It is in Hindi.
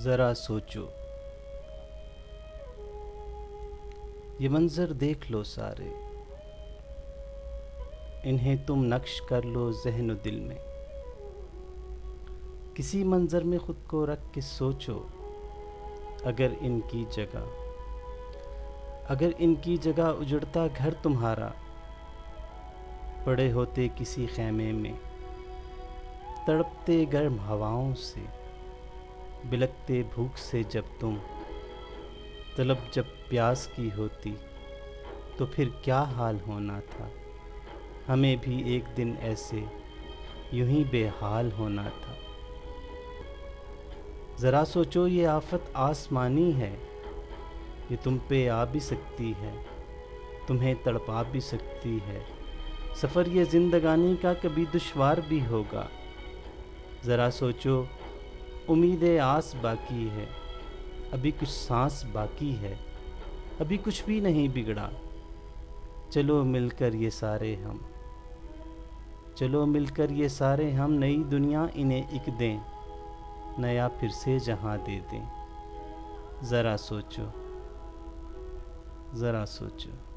ज़रा सोचो, ये मंज़र देख लो सारे, इन्हें तुम नक्श कर लो ज़हन दिल में। किसी मंज़र में ख़ुद को रख के सोचो, अगर इनकी जगह उजड़ता घर तुम्हारा, पड़े होते किसी ख़ैमे में, तड़पते गर्म हवाओं से, बिलखते भूख से जब तुम, तलब जब प्यास की होती, तो फिर क्या हाल होना था। हमें भी एक दिन ऐसे यूं ही बेहाल होना था। ज़रा सोचो, ये आफत आसमानी है, ये तुम पे आ भी सकती है, तुम्हें तड़पा भी सकती है। सफ़र ये ज़िंदगानी का कभी दुश्वार भी होगा। ज़रा सोचो, उम्मीदें आस बाकी है, अभी कुछ सांस बाकी है, अभी कुछ भी नहीं बिगड़ा। चलो मिलकर ये सारे हम नई दुनिया इन्हें एक दें, नया फिर से जहां दे दें। ज़रा सोचो, ज़रा सोचो।